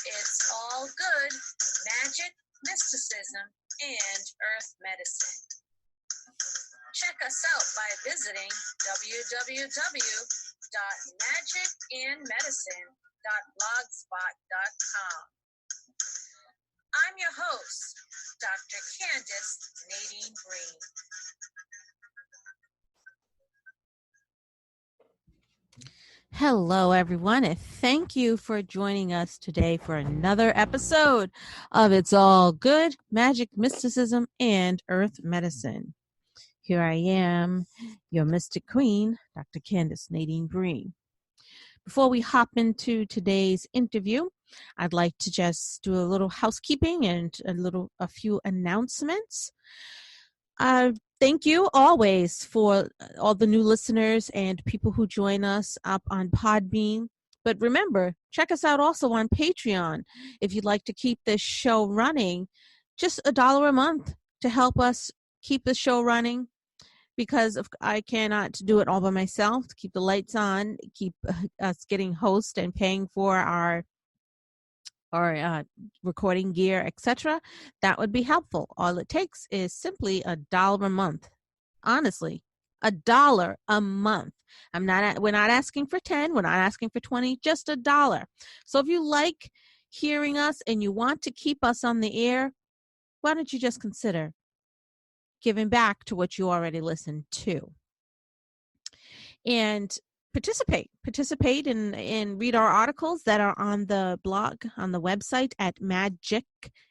It's all good, magic, mysticism, and earth medicine. Check us out by visiting www.magicandmedicine.blogspot.com. I'm your host, Dr. Candace Nadine Green. Hello, everyone, and thank you for joining us today for another episode of It's All Good, Magic, Mysticism, and Earth Medicine. Here I am, your Mystic Queen, Dr. Candace Nadine Green. Before we hop into today's interview, I'd like to just do a little housekeeping and a few announcements. Thank you always for all the new listeners and people who join us up on Podbean. But remember, check us out also on Patreon. If you'd like to keep this show running, just $1 a month to help us keep the show running, because I cannot do it all by myself, to keep the lights on, keep us getting hosts and paying for our recording gear, etc. That would be helpful. All it takes is simply $1 a month. Honestly, $1 a month. We're not asking for 10, we're not asking for 20, just $1. So if you like hearing us and you want to keep us on the air, why don't you just consider giving back to what you already listened to? And participate and read our articles that are on the blog, on the website at magic,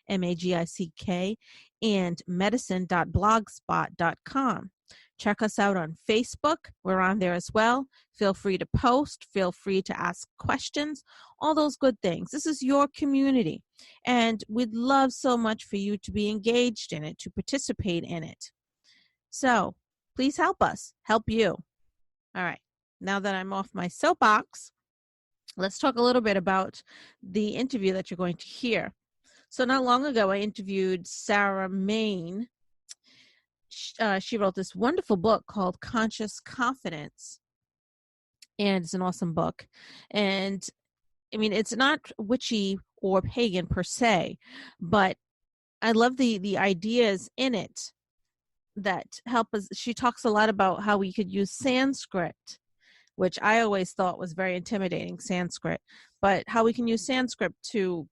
MAGICK, and medicine.blogspot.com. Check us out on Facebook. We're on there as well. Feel free to post. Feel free to ask questions. All those good things. This is your community, and we'd love so much for you to be engaged in it, to participate in it. So please help us, help you. All right, now that I'm off my soapbox, let's talk a little bit about the interview that you're going to hear. So not long ago, I interviewed Sarah Main. She wrote this wonderful book called Conscious Confidence, and it's an awesome book. And I mean, it's not witchy or pagan per se, but I love the ideas in it that help us. She talks a lot about how we could use Sanskrit, which I always thought was very intimidating, Sanskrit, but how we can use Sanskrit to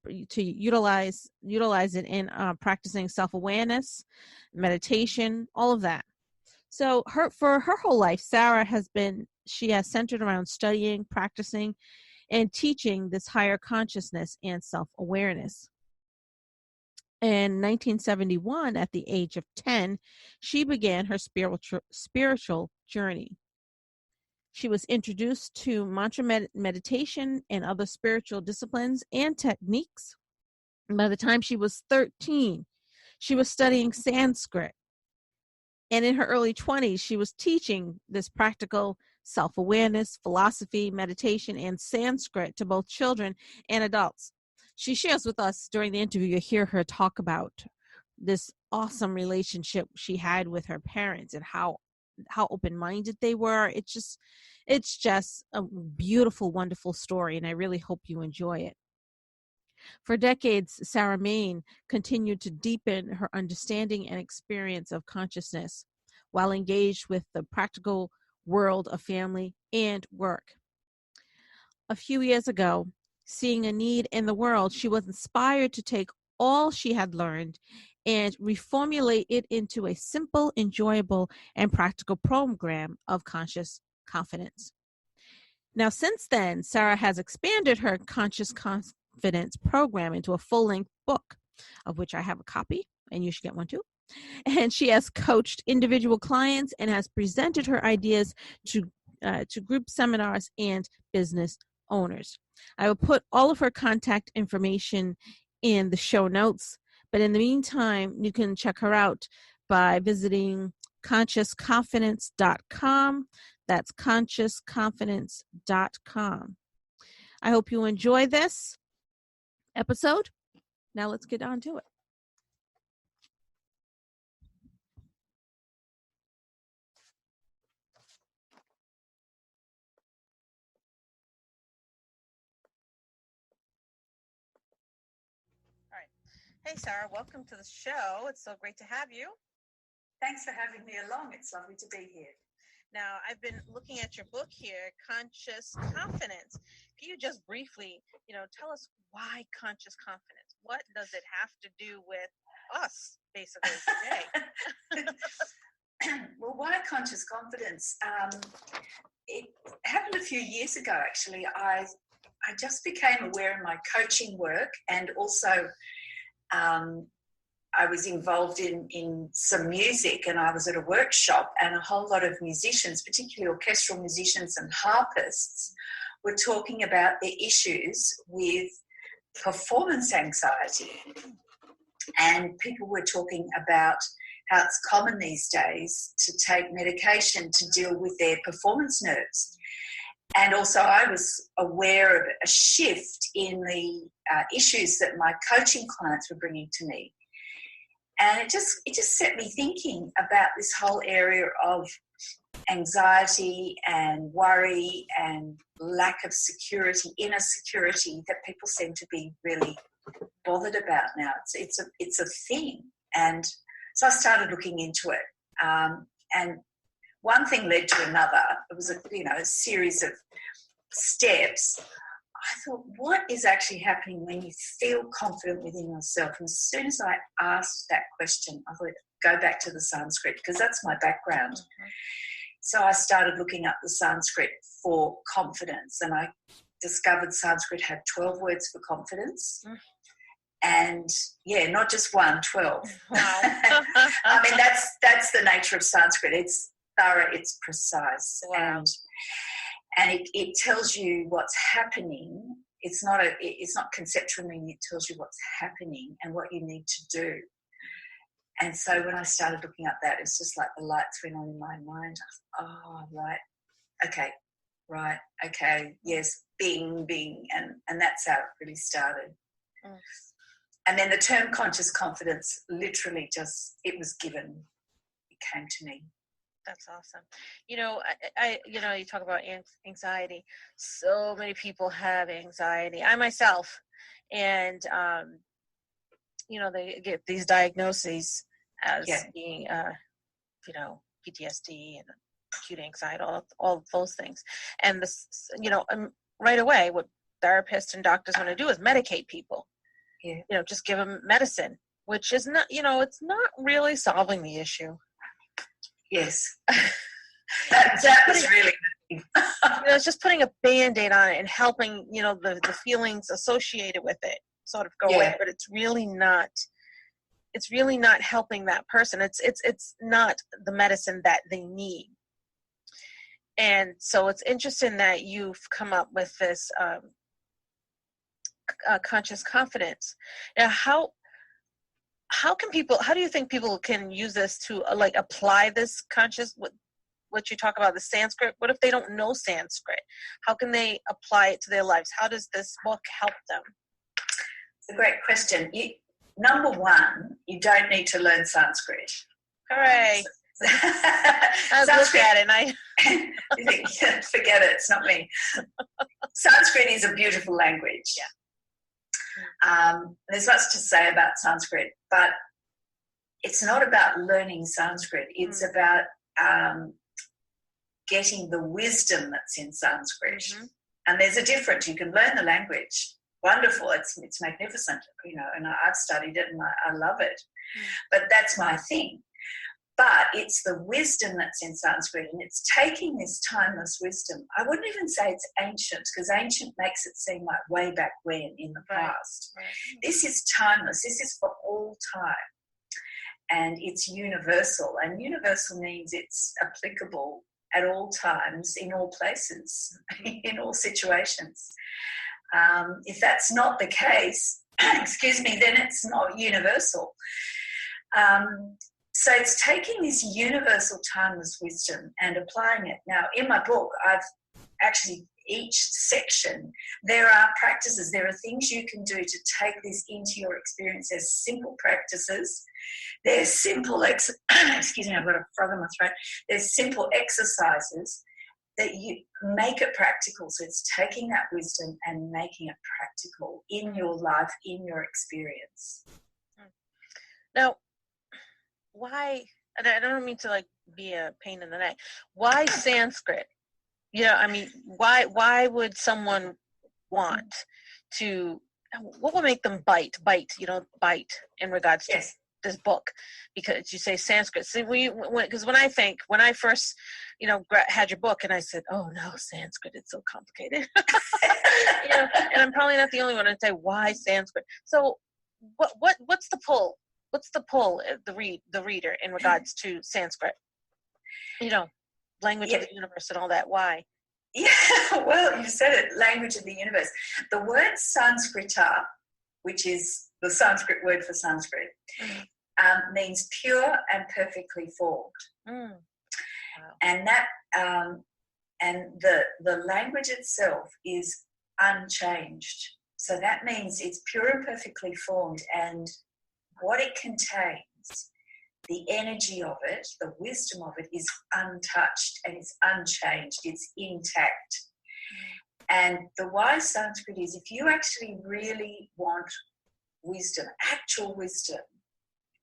utilize it in practicing self-awareness, meditation, all of that. So for her whole life, Sarah has centered around studying, practicing, and teaching this higher consciousness and self-awareness. In 1971, at the age of 10, she began her spiritual journey. She was introduced to mantra meditation and other spiritual disciplines and techniques. And by the time she was 13, she was studying Sanskrit. And in her early 20s, she was teaching this practical self-awareness, philosophy, meditation, and Sanskrit to both children and adults. She shares with us during the interview, you hear her talk about this awesome relationship she had with her parents and how open-minded they were. It's just a beautiful, wonderful story, and I really hope you enjoy it. For decades, Sarah Main continued to deepen her understanding and experience of consciousness while engaged with the practical world of family and work. A few years ago, seeing a need in the world, she was inspired to take all she had learned and reformulate it into a simple, enjoyable, and practical program of conscious confidence. Now, since then, Sarah has expanded her conscious confidence program into a full-length book, of which I have a copy, and you should get one too. And she has coached individual clients and has presented her ideas to group seminars and business owners. I will put all of her contact information in the show notes, but in the meantime, you can check her out by visiting consciousconfidence.com. That's consciousconfidence.com. I hope you enjoy this episode. Now let's get on to it. Hey, Sarah, welcome to the show. It's so great to have you. Thanks for having me along. It's lovely to be here. Now, I've been looking at your book here, Conscious Confidence. Can you just briefly, tell us why conscious confidence? What does it have to do with us, basically, today? Well, why conscious confidence? It happened a few years ago, actually. I just became aware in my coaching work, and also I was involved in some music, and I was at a workshop, and a whole lot of musicians, particularly orchestral musicians and harpists, were talking about their issues with performance anxiety. And people were talking about how it's common these days to take medication to deal with their performance nerves. And also I was aware of a shift in the issues that my coaching clients were bringing to me. And it just set me thinking about this whole area of anxiety and worry and lack of security, inner security, that people seem to be really bothered about now. It's a thing. And so I started looking into it. And one thing led to another. It was a series of steps. I thought, what is actually happening when you feel confident within yourself? And as soon as I asked that question, I thought, go back to the Sanskrit, because that's my background. Mm-hmm. So I started looking up the Sanskrit for confidence, and I discovered Sanskrit had 12 words for confidence. Mm. And not just 12. Wow. I mean, that's the nature of Sanskrit. It's thorough, it's precise. Wow. And it tells you what's happening. It's not conceptual meaning. It tells you what's happening and what you need to do. And so when I started looking up that, it's just like the lights went on in my mind. I thought, oh, right, okay, yes, bing, and that's how it really started. Mm. And then the term conscious confidence literally it was given. It came to me. That's awesome. You talk about anxiety. So many people have anxiety. I myself, and they get these diagnoses as being, PTSD and acute anxiety, all those things. And this, right away, what therapists and doctors want to do is medicate people. Yeah. Just give them medicine, which is not, it's not really solving the issue. Yes. that was really it's just putting a Band-Aid on it and helping, the feelings associated with it sort of go away, but it's really not helping that person. It's not the medicine that they need. And so it's interesting that you've come up with this conscious confidence. Now, how do you think people can use this to apply this conscious, what you talk about, the Sanskrit? What if they don't know Sanskrit? How can they apply it to their lives? How does this book help them? It's a great question. Number one, you don't need to learn Sanskrit. Hooray. I look at it and I you think, forget it, it's not me. Sanskrit is a beautiful language. Yeah. There's much to say about Sanskrit, but it's not about learning Sanskrit. It's about getting the wisdom that's in Sanskrit. Mm-hmm. And there's a difference. You can learn the language. Wonderful. It's magnificent, and I've studied it and I love it. Mm. But that's my thing. But it's the wisdom that's in Sanskrit, and it's taking this timeless wisdom. I wouldn't even say it's ancient, because ancient makes it seem like way back when in the past. Right. This is timeless. This is for all time. And it's universal. And universal means it's applicable at all times, in all places, in all situations. If that's not the case, then it's not universal. So it's taking this universal timeless wisdom and applying it. Now, in my book, I've actually, each section, there are practices, there are things you can do to take this into your experience. There's simple practices. There's simple, excuse me, I've got a frog in my throat. There's simple exercises that you make it practical. So it's taking that wisdom and making it practical in your life, in your experience. Now, why, and I don't mean to like be a pain in the neck, why Sanskrit? I mean, why would someone want to, what would make them bite in regards to this book? Because you say Sanskrit. See, because when I first, had your book and I said, oh no, Sanskrit, it's so complicated. And I'm probably not the only one to say, why Sanskrit? So what's the pull? What's the pull of the reader in regards to Sanskrit? Language of the universe and all that. Why? Yeah, well, you said it, language of the universe. The word Sanskrita, which is the Sanskrit word for Sanskrit, means pure and perfectly formed. Wow. And that and the language itself is unchanged. So that means it's pure and perfectly formed, and what it contains, the energy of it, the wisdom of it is untouched and it's unchanged, it's intact. And the wise Sanskrit is, if you actually really want wisdom, actual wisdom,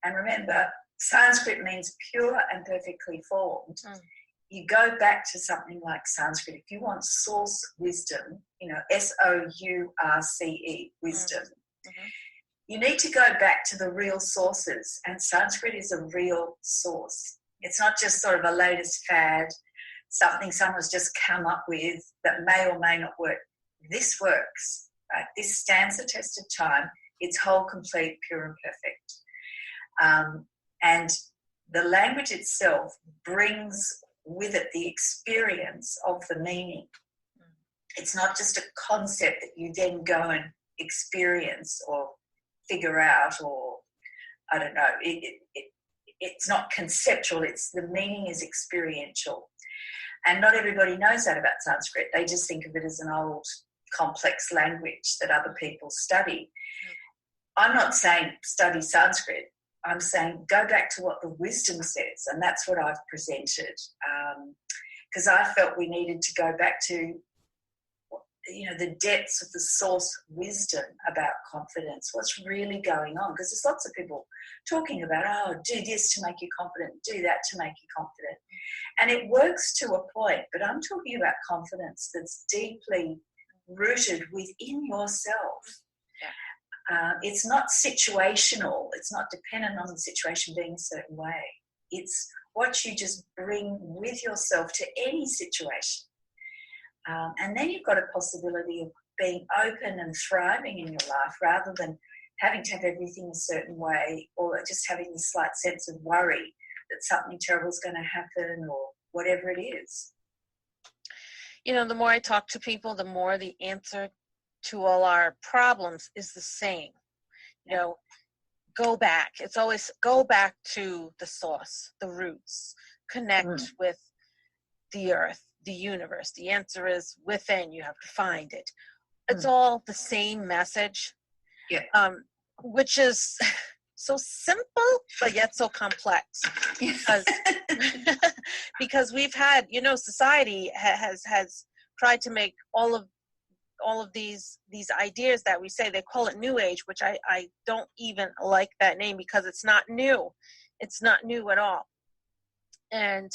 and remember, Sanskrit means pure and perfectly formed, you go back to something like Sanskrit. If you want source wisdom, SOURCE, wisdom, you need to go back to the real sources, and Sanskrit is a real source. It's not just sort of a latest fad, something someone's just come up with that may or may not work. This works. Right? This stands the test of time. It's whole, complete, pure and perfect. And the language itself brings with it the experience of the meaning. It's not just a concept that you then go and experience or figure out, or I don't know, it's not conceptual, it's the meaning is experiential. And not everybody knows that about Sanskrit. They just think of it as an old complex language that other people study. I'm not saying study Sanskrit. I'm saying go back to what the wisdom says, and that's what I've presented, because I felt we needed to go back to the depths of the source wisdom about confidence, what's really going on, because there's lots of people talking about, do this to make you confident, do that to make you confident, and it works to a point, but I'm talking about confidence that's deeply rooted within yourself. It's not situational, it's not dependent on the situation being a certain way, it's what you just bring with yourself to any situation. And then you've got a possibility of being open and thriving in your life rather than having to have everything a certain way, or just having this slight sense of worry that something terrible is going to happen or whatever it is. The more I talk to people, the more the answer to all our problems is the same. Go back. It's always go back to the source, the roots, connect with the earth, the universe. The answer is within. You have to find it. It's all the same message, which is so simple but yet so complex, because we've had, society has tried to make all of these ideas that we say, they call it New Age, which I don't even like that name, because it's not new. It's not new at all. And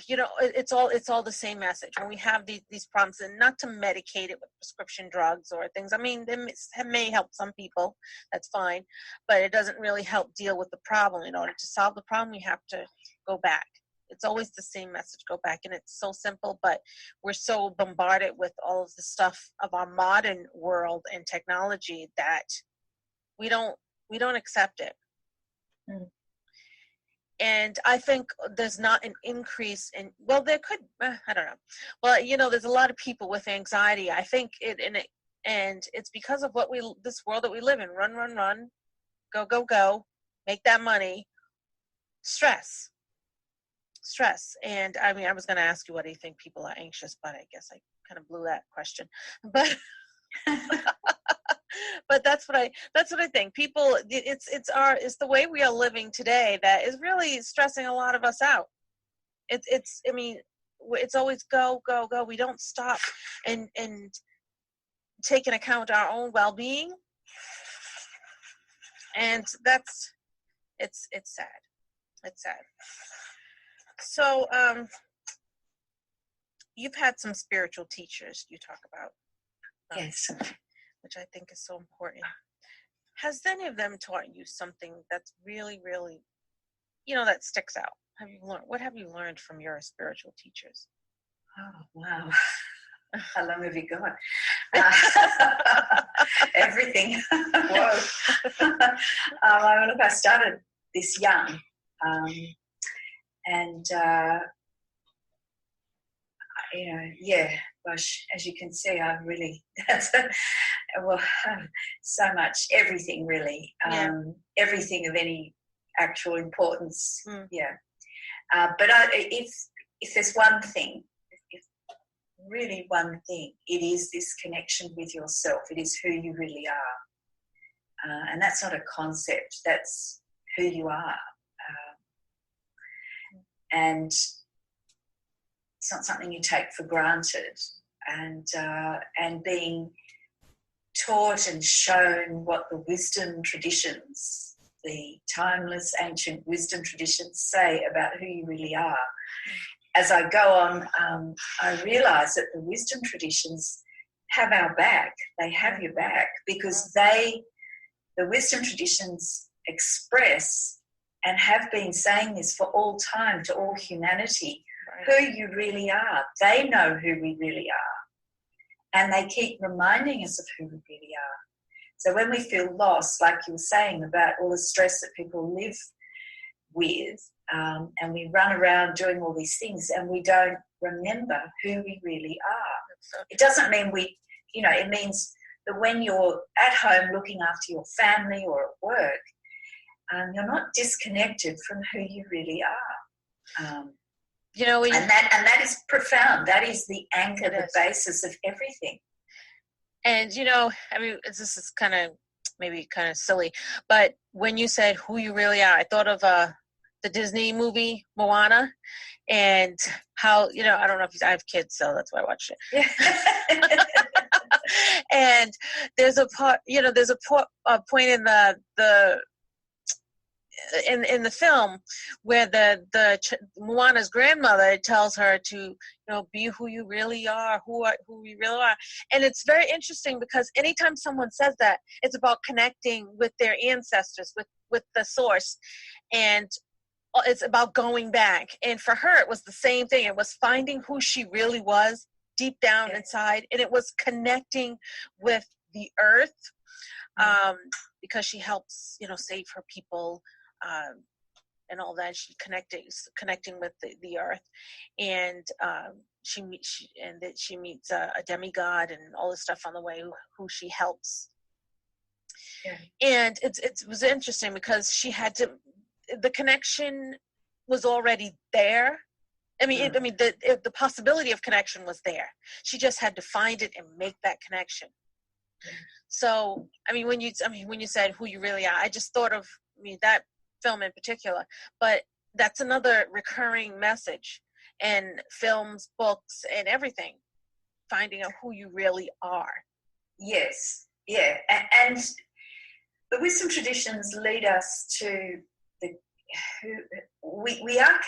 it's all the same message. When we have these problems, and not to medicate it with prescription drugs or things. I mean, they may help some people, that's fine, but it doesn't really help deal with the problem. In order to solve the problem, you have to go back. It's always the same message, go back. And it's so simple, but we're so bombarded with all of the stuff of our modern world and technology that we don't accept it. And I think there's not an increase in, well, there could, I don't know. Well, there's a lot of people with anxiety. I think and it's because of this world that we live in. Run, go, make that money, stress. And I mean, I was going to ask you, what do you think people are anxious, but I guess I kind of blew that question. But but that's what I think. People, it's the way we are living today that is really stressing a lot of us out. It's always go. We don't stop and take into account our own well-being And it's sad. It's sad. So, you've had some spiritual teachers you talk about. Yes. Which I think is so important. Has any of them taught you something that's really, really, that sticks out? What have you learned from your spiritual teachers? Oh, wow. How long have you got? Everything. Whoa. Look, I started this young. Gosh, as you can see, I really, so much, everything really, everything of any actual importance, but if there's one thing, really one thing, it is this connection with yourself. It is who you really are, and that's not a concept, that's who you are, and it's not something you take for granted, and being taught and shown what the wisdom traditions, the timeless ancient wisdom traditions say about who you really are. As I go on, I realise that the wisdom traditions have our back. They have your back because the wisdom traditions express and have been saying this for all time to all humanity, who you really are. They know who we really are. And they keep reminding us of who we really are. So when we feel lost, like you were saying about all the stress that people live with, and we run around doing all these things and we don't remember who we really are. It doesn't mean it means that when you're at home looking after your family or at work, you're not disconnected from who you really are. And that is profound. That is the anchor, the basis of everything. And, this is kind of silly, but when you said who you really are, I thought of the Disney movie Moana, and how, I don't know if I have kids, so that's why I watched it. And there's a part, there's a point in in the film where the Moana's grandmother tells her to be who you really are, who you really are. And it's very interesting because anytime someone says that, it's about connecting with their ancestors, with the source, and it's about going back. And for her, it was the same thing. It was finding who she really was deep down inside, and it was connecting with the earth, because she helps save her people, and all that. She connecting with the earth, and she meets a demigod and all this stuff on the way who she helps. And it was interesting because she had to, the connection was already there. The possibility of connection was there. She just had to find it and make that connection. So when you said who you really are, I just thought of that film in particular, but that's another recurring message in films, books, and everything, finding out who you really are. Yes, and the wisdom traditions lead us to we are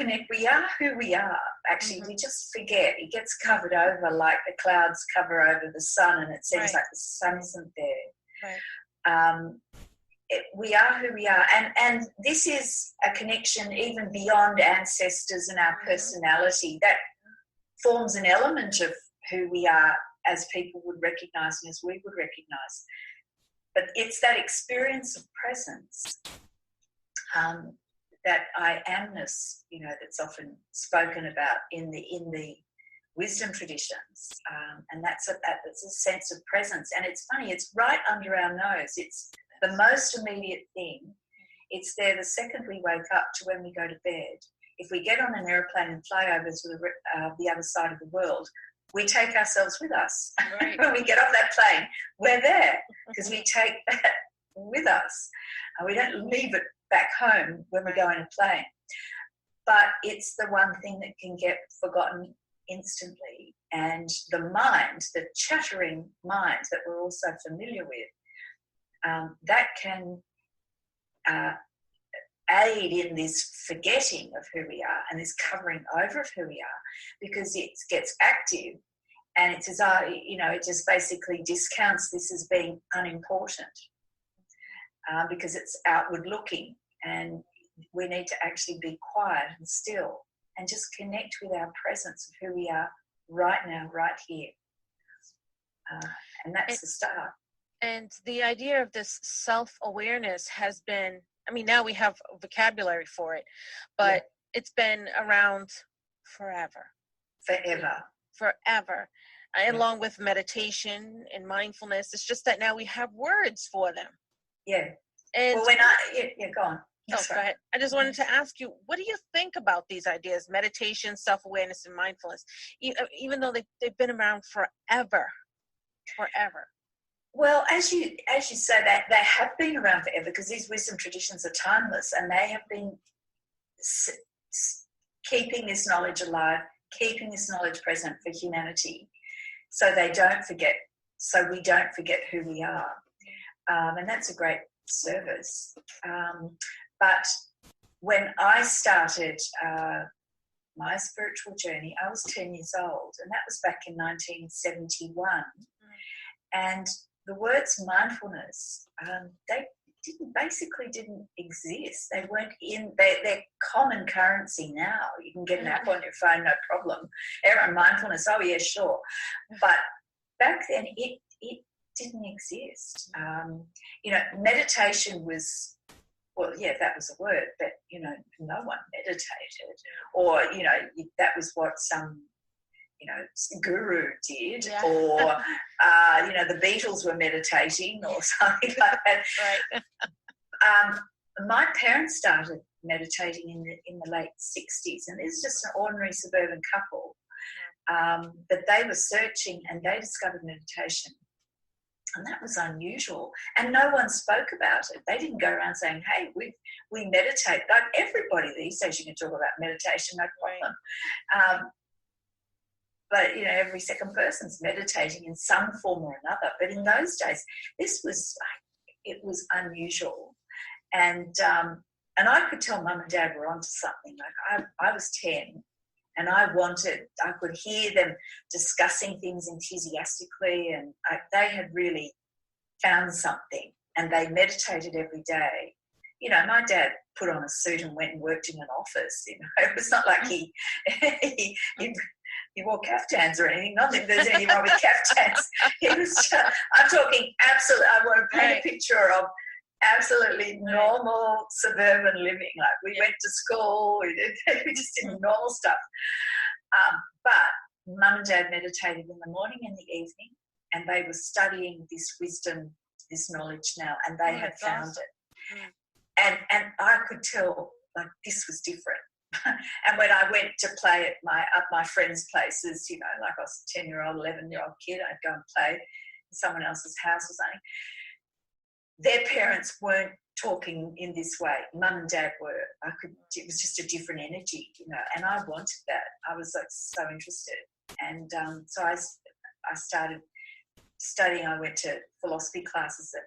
who we are. Actually, we just forget. It gets covered over like the clouds cover over the sun, and it seems like the sun isn't there. Right. We are who we are, and this is a connection even beyond ancestors and our personality that forms an element of who we are as people would recognise and as we would recognise. But it's that experience of presence, that I amness, that's often spoken about in the wisdom traditions, and that's a sense of presence. And it's funny, it's right under our nose. It's the most immediate thing. It's there the second we wake up to when we go to bed. If we get on an airplane and fly over to the other side of the world, we take ourselves with us. Right. When we get off that plane, we're there because we take that with us. And we don't leave it back home when we go in a plane. But it's the one thing that can get forgotten instantly. And the mind, the chattering mind that we're all so familiar with, that can aid in this forgetting of who we are and this covering over of who we are, because it gets active and it says, it just basically discounts this as being unimportant because it's outward looking, and we need to actually be quiet and still and just connect with our presence of who we are right now, right here. And that's the start. And the idea of this self-awareness has been, now we have vocabulary for it, but it's been around forever. Along with meditation and mindfulness. It's just that now we have words for them. Yeah. And well, go on. Go ahead. I just wanted to ask you, what do you think about these ideas, meditation, self-awareness, and mindfulness, even though they've been around forever? Well, as you say, that they have been around forever, because these wisdom traditions are timeless, and they have been keeping this knowledge alive, keeping this knowledge present for humanity, so we don't forget who we are, and that's a great service. But when I started my spiritual journey, I was 10 years old, and that was back in 1971, and the words mindfulness, they didn't exist. They weren't in, they're common currency now. You can get an app on your phone, no problem. Everyone, mindfulness, oh yeah, sure. But back then it didn't exist. Meditation was, well, yeah, that was a word, but, no one meditated. Or, that was what some guru did, or the Beatles were meditating or something like that. Right. My parents started meditating in the late 60s, and this is just an ordinary suburban couple, but they were searching and they discovered meditation, and that was unusual, and no one spoke about it. They didn't go around saying, hey, we meditate. Like everybody these days, you can talk about meditation, no problem. But, every second person's meditating in some form or another. But in those days, it was unusual. And I could tell Mum and Dad were onto something. Like I was 10, and I could hear them discussing things enthusiastically, and they had really found something, and they meditated every day. My dad put on a suit and went and worked in an office. It was not like he wore caftans or anything. Not that there's anything wrong with caftans. He was I'm talking absolute. I want to paint a picture of absolutely normal suburban living. Like we went to school, we just did normal stuff. But Mum and Dad meditated in the morning and the evening, and they were studying this wisdom, this knowledge now, and they had found it. And I could tell, like, this was different. And when I went to play at my friends' places, like I was a 10-year-old, 11-year-old kid, I'd go and play in someone else's house or something. Their parents weren't talking in this way. Mum and Dad were. It was just a different energy, and I wanted that. I was like so interested. And so I started studying. I went to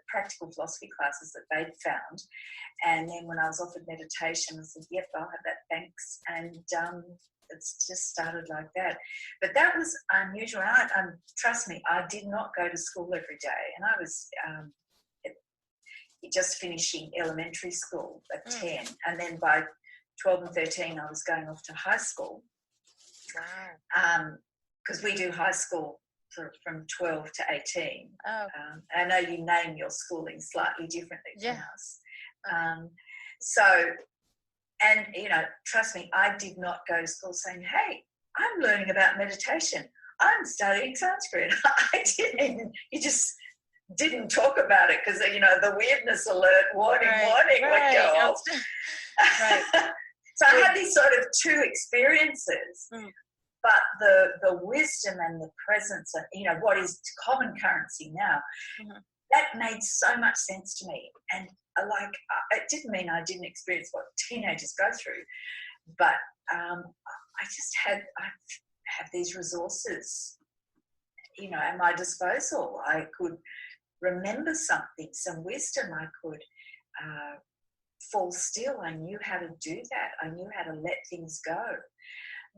practical philosophy classes that they'd found. And then when I was offered meditation, I said, yep, I'll have that, thanks. And it's just started like that. But that was unusual. Trust me, I did not go to school every day. And I was just finishing elementary school at 10. And then by 12 and 13, I was going off to high school. Wow. Because we do high school from 12 to 18. Oh. I know you name your schooling slightly differently from us. Trust me, I did not go to school saying, hey, I'm learning about meditation. I'm studying Sanskrit. I didn't. You just didn't talk about it because, the weirdness alert, warning, would go off. Right. So I had these sort of two experiences. But the wisdom and the presence and, what is common currency now, that made so much sense to me. And it didn't mean I didn't experience what teenagers go through, but I just have these resources, at my disposal. I could remember something, some wisdom. I could fall still. I knew how to do that. I knew how to let things go.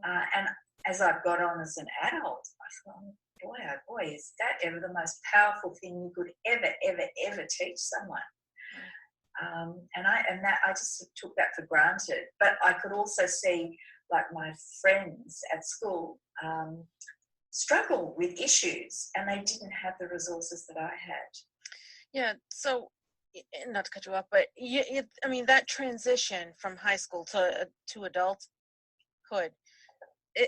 And as I got on as an adult, I thought, boy, oh boy, is that ever the most powerful thing you could ever teach someone? And I just took that for granted. But I could also see, like, my friends at school struggle with issues, and they didn't have the resources that I had. Yeah. So, not to cut you off, but I mean, that transition from high school to adulthood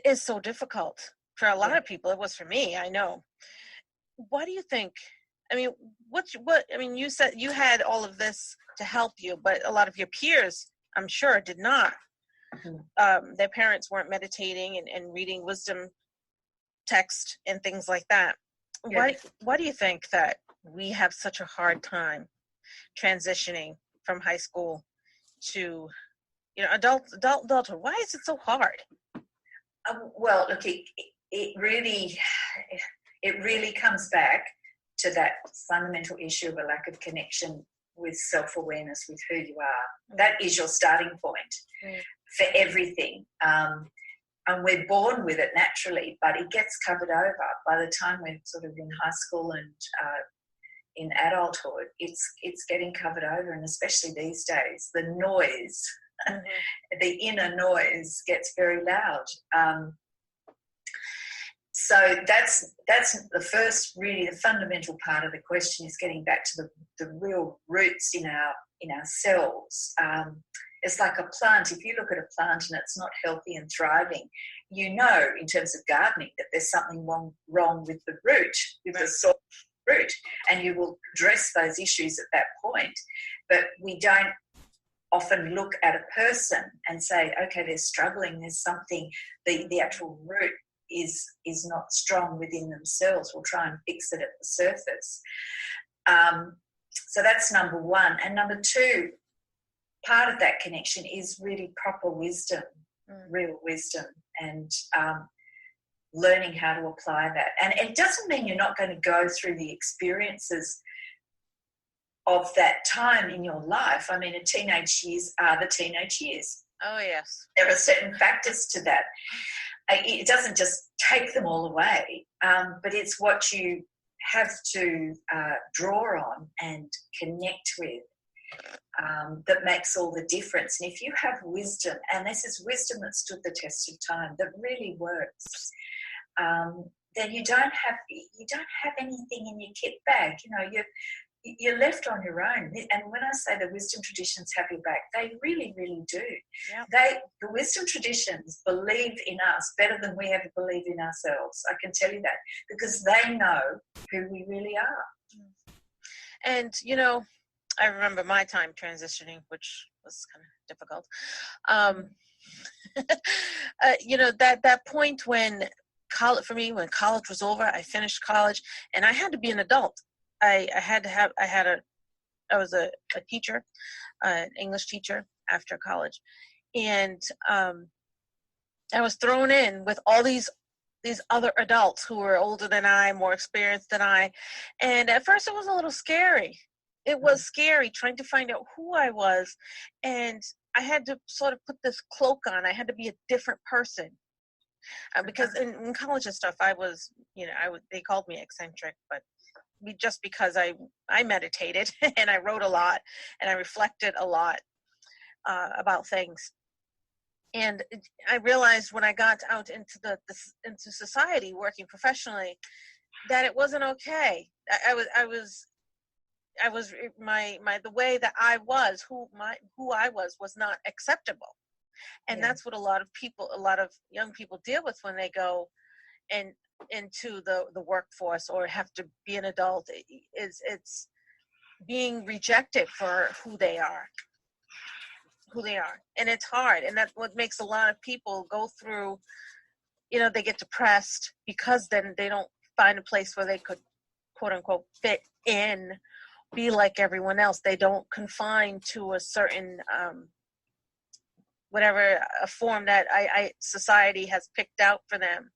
is so difficult for a lot of people. It was for me, I know. What do you think? I mean, I mean, you said you had all of this to help you, but a lot of your peers, I'm sure, did not. Their parents weren't meditating and reading wisdom text and things like that. Yeah. Why do you think that we have such a hard time transitioning from high school to, adulthood? Why is it so hard? Well, look, it really comes back to that fundamental issue of a lack of connection with self-awareness, with who you are. That is your starting point for everything. And we're born with it naturally, but it gets covered over. By the time we're sort of in high school and in adulthood, it's getting covered over, and especially these days, the noise, the inner noise gets very loud. So that's the first, really, the fundamental part of the question is getting back to the real roots in ourselves. It's like a plant. If you look at a plant and it's not healthy and thriving, you know, in terms of gardening, that there's something wrong with the root, with the soil root, and you will address those issues at that point. But we don't often look at a person and say, okay, they're struggling, there's something, the actual root is not strong within themselves. We'll try and fix it at the surface. So that's number one. And number two, part of that connection is really proper wisdom, real wisdom, and learning how to apply that. And it doesn't mean you're not going to go through the experiences of that time in your life. I mean, the teenage years are the teenage years. Oh, yes. There are certain factors to that. It doesn't just take them all away, but it's what you have to draw on and connect with that makes all the difference. And if you have wisdom, and this is wisdom that stood the test of time, that really works, then you don't have anything in your kit bag. You know, you're left on your own. And when I say the wisdom traditions have your back, they really, really do. Yep. The wisdom traditions believe in us better than we ever believe in ourselves. I can tell you that, because they know who we really are. And, I remember my time transitioning, which was kind of difficult. That point when college was over, I finished college and I had to be an adult. I was a teacher, an English teacher after college. And I was thrown in with all these other adults who were older than I, more experienced than I. And at first it was a little scary. It was scary trying to find out who I was. And I had to sort of put this cloak on. I had to be a different person. Because in college and stuff, I was, they called me eccentric, but just because I meditated and I wrote a lot and I reflected a lot about things. And I realized when I got out into into society, working professionally, that it wasn't okay. The way that I was, who I was not acceptable. And that's what a lot of young people deal with when they go into the workforce or have to be an adult. It's being rejected for who they are, and it's hard. And that's what makes a lot of people go through, they get depressed because then they don't find a place where they could, quote unquote, fit in, be like everyone else. They don't confine to a certain whatever a form that society has picked out for them.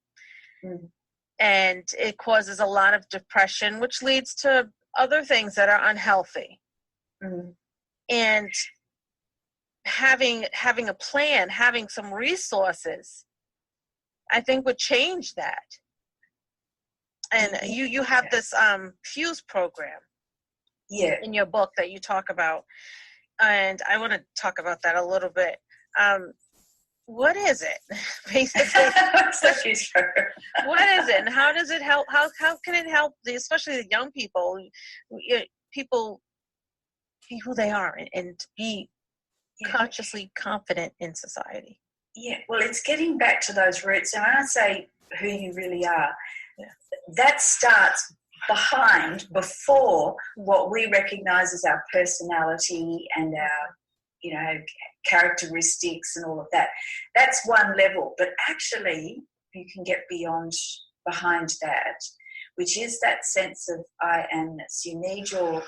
And it causes a lot of depression, which leads to other things that are unhealthy. And having a plan, having some resources, I think would change that. And you have this Fuse program in your book that you talk about, and I want to talk about that a little bit. What is it, basically? What is it, and how does it help? How can it help, especially the young people, people be who they are and be consciously confident in society? Yeah, well, it's getting back to those roots. And when I say who you really are, that starts before what we recognize as our personality and our, characteristics and all of that. That's one level. But actually, you can get behind that, which is that sense of I amness. You need your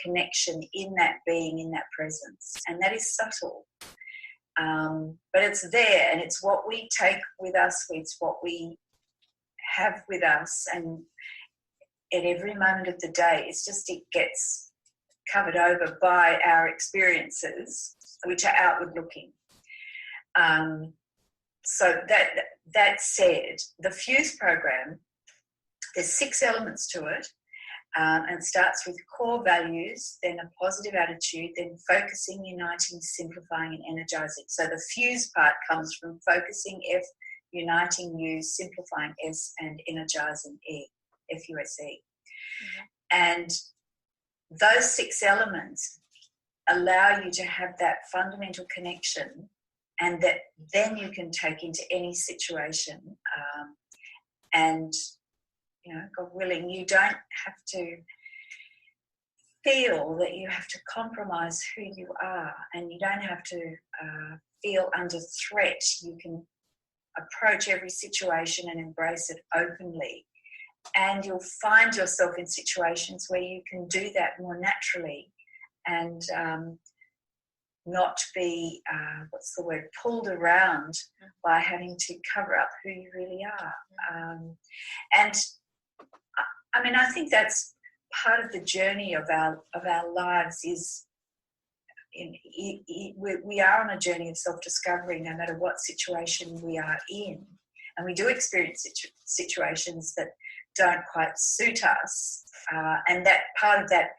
connection in that being, in that presence. And that is subtle. But it's there, and it's what we take with us, it's what we have with us, and at every moment of the day, it's just it gets covered over by our experiences, which are outward looking. So that said, the Fuse program, there's 6 elements to it. And it starts with core values, then a positive attitude, then focusing, uniting, simplifying, and energizing. So the Fuse part comes from focusing, F, uniting, U, simplifying, S, and energizing, E, F-U-S-E. And those 6 elements allow you to have that fundamental connection, and that then you can take into any situation. And God willing, you don't have to feel that you have to compromise who you are, and you don't have to feel under threat. You can approach every situation and embrace it openly, and you'll find yourself in situations where you can do that more naturally and not be, pulled around by having to cover up who you really are. And I mean, I think that's part of the journey of our lives. Is we are on a journey of self-discovery, no matter what situation we are in, and we do experience situations that don't quite suit us, and that part of that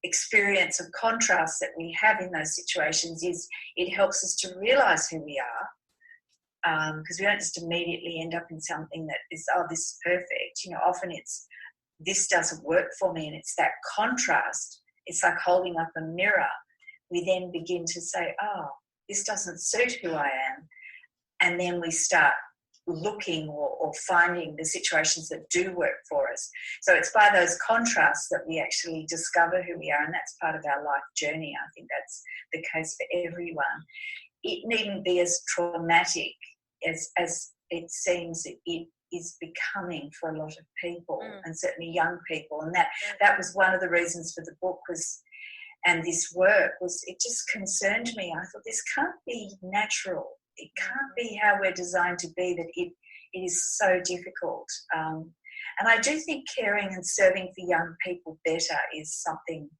experience of contrast that we have in those situations is it helps us to realise who we are, because we don't just immediately end up in something that is, this is perfect. Often it's, this doesn't work for me, and it's that contrast. It's like holding up a mirror. We then begin to say, this doesn't suit who I am, and then we start looking or finding the situations that do work for us. So it's by those contrasts that we actually discover who we are, and that's part of our life journey. I think that's the case for everyone. It needn't be as traumatic as it seems it is becoming for a lot of people, and certainly young people. And that was one of the reasons for the book and this work was it just concerned me. I thought, this can't be natural. It can't be how we're designed to be, that it is so difficult. And I do think caring and serving for young people better is something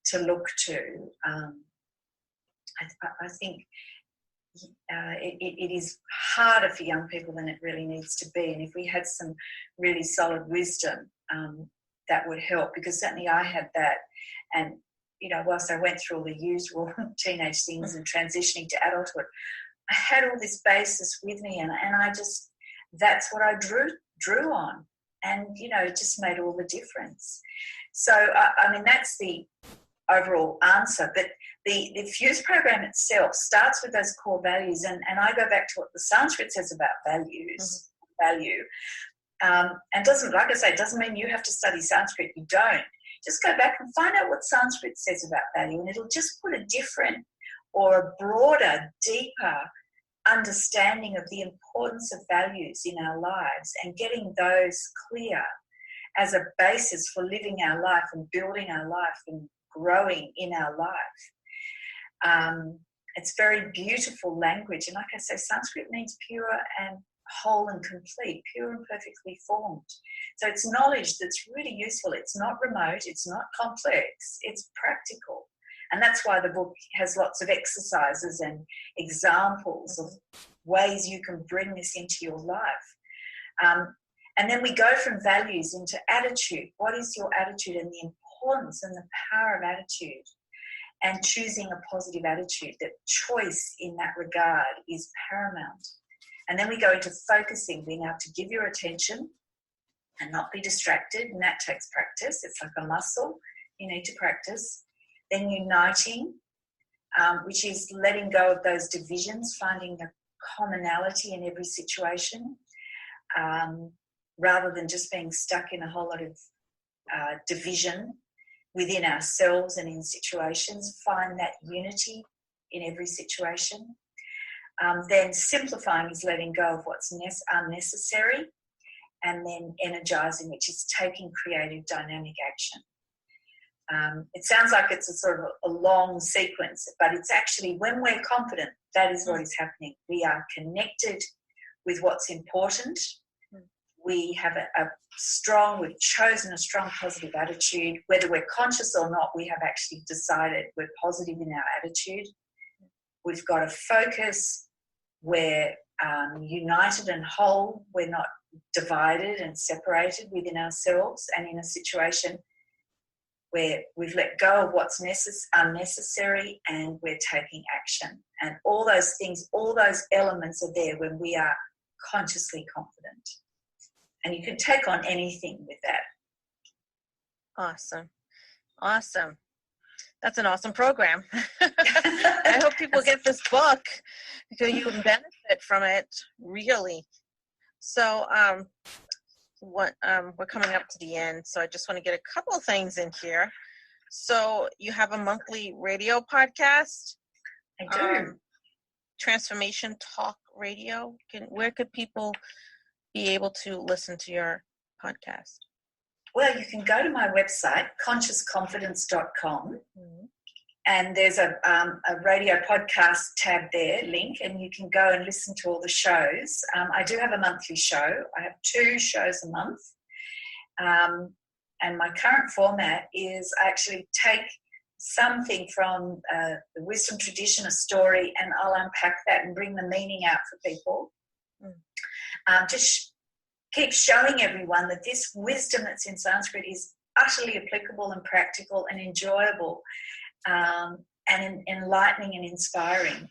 to look to. I think it is harder for young people than it really needs to be. And if we had some really solid wisdom, that would help, because certainly I had that. And, whilst I went through all the usual teenage things and transitioning to adulthood, I had all this basis with me, and I just, that's what I drew on. And, it just made all the difference. So, I mean, that's the overall answer. But the Fuse program itself starts with those core values, and I go back to what the Sanskrit says about values, value. And doesn't, like I say, it doesn't mean you have to study Sanskrit. You don't. Just go back and find out what Sanskrit says about value, and it'll just put a different or a broader, deeper understanding of the importance of values in our lives, and getting those clear as a basis for living our life and building our life and growing in our life. It's very beautiful language, and like I say, Sanskrit means pure and whole and complete, pure and perfectly formed. So it's knowledge that's really useful. It's not remote, it's not complex, it's practical. And that's why the book has lots of exercises and examples of ways you can bring this into your life. And then we go from values into attitude. What is your attitude, and the importance and the power of attitude, and choosing a positive attitude? That choice in that regard is paramount. And then we go into focusing, being able to give your attention and not be distracted, and that takes practice. It's like a muscle you need to practice. Then uniting, which is letting go of those divisions, finding the commonality in every situation, rather than just being stuck in a whole lot of division within ourselves and in situations. Find that unity in every situation. Then simplifying is letting go of what's unnecessary, and then energizing, which is taking creative dynamic action. It sounds like it's a sort of a long sequence, but it's actually, when we're confident, that is what is happening. We are connected with what's important. We have we've chosen a strong positive attitude. Whether we're conscious or not, we have actually decided we're positive in our attitude. We've got a focus. We're united and whole. We're not divided and separated within ourselves, and in a situation where we've let go of what's unnecessary, and we're taking action. And all those things, all those elements are there when we are consciously confident. And you can take on anything with that. Awesome. That's an awesome program. I hope people get this book because you can benefit from it, really. So we're coming up to the end, so I just want to get a couple of things in here. So you have a monthly radio podcast? I do. Transformation Talk Radio. Where could people be able to listen to your podcast? Well, you can go to my website, consciousconfidence.com, and there's a radio podcast tab there, link, and you can go and listen to all the shows. I do have a monthly show. I have 2 shows a month. And my current format is I actually take something from the wisdom tradition, a story, and I'll unpack that and bring the meaning out for people. Just keep showing everyone that this wisdom that's in Sanskrit is utterly applicable and practical and enjoyable, and enlightening and inspiring.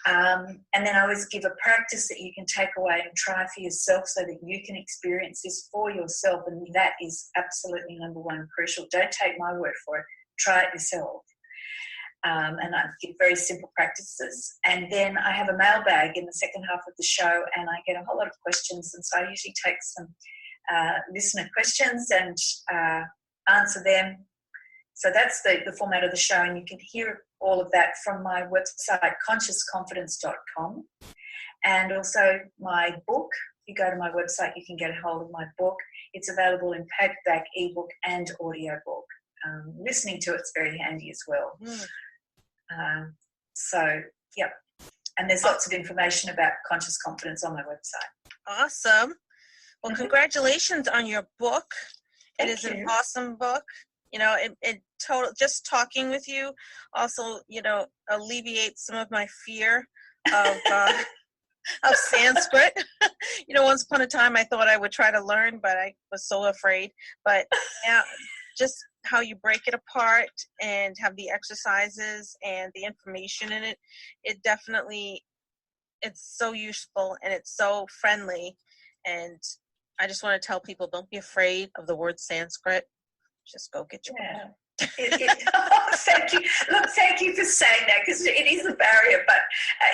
And then I always give a practice that you can take away and try for yourself so that you can experience this for yourself, and that is absolutely number one, crucial. Don't take my word for it. Try it yourself. And I give very simple practices. And then I have a mailbag in the second half of the show, and I get a whole lot of questions. And so I usually take some listener questions and answer them. So that's the format of the show, and you can hear all of that from my website, consciousconfidence.com. And also my book. If you go to my website, you can get a hold of my book. It's available in paperback, ebook, and audiobook. Listening to it's very handy as well. Yep. And there's lots of information about conscious confidence on my website. Awesome. Well, congratulations on your book. It is an awesome book. You know, just talking with you also, alleviates some of my fear of of Sanskrit. Once upon a time I thought I would try to learn, but I was so afraid. But now, just how you break it apart and have the exercises and the information in it, it's so useful and it's so friendly. And I just want to tell people, don't be afraid of the word Sanskrit. Just go get your book. Thank you. Look, thank you for saying that, because it is a barrier, but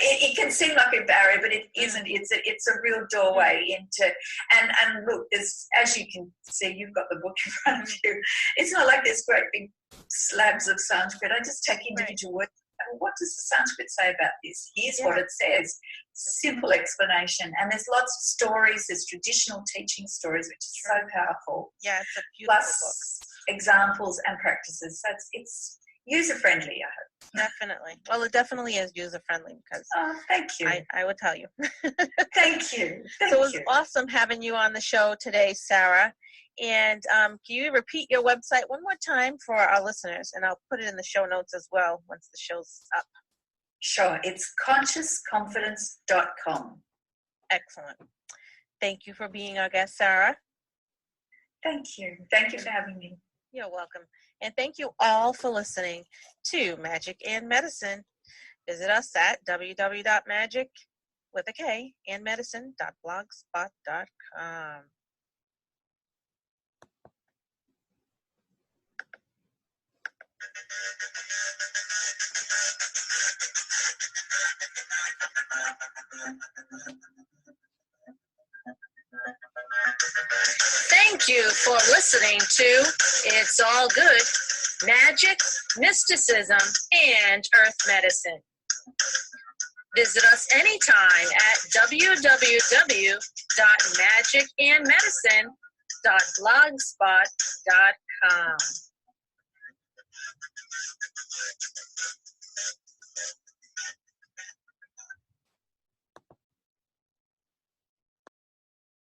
it can seem like a barrier, but it isn't. It's a real doorway into. And look, as you can see, you've got the book in front of you. It's not like there's great big slabs of Sanskrit. I just take individual words. What does the Sanskrit say about this? Here's what it says. Simple explanation. And there's lots of stories. There's traditional teaching stories, which is so powerful. Yeah, it's a beautiful book. Examples and practices. So it's user-friendly, I hope. Definitely. Well, it definitely is user-friendly because thank you. I would tell you. Thank you. So it was awesome having you on the show today, Sarah. And can you repeat your website one more time for our listeners? And I'll put it in the show notes as well once the show's up. Sure. It's consciousconfidence.com. Excellent. Thank you for being our guest, Sarah. Thank you. Thank you for having me. You're welcome. And thank you all for listening to Magic and Medicine. Visit us at www.magicandmedicine.blogspot.com. Thank you for listening to It's All Good, Magic, Mysticism, and Earth Medicine. Visit us anytime at www.magicandmedicine.blogspot.com.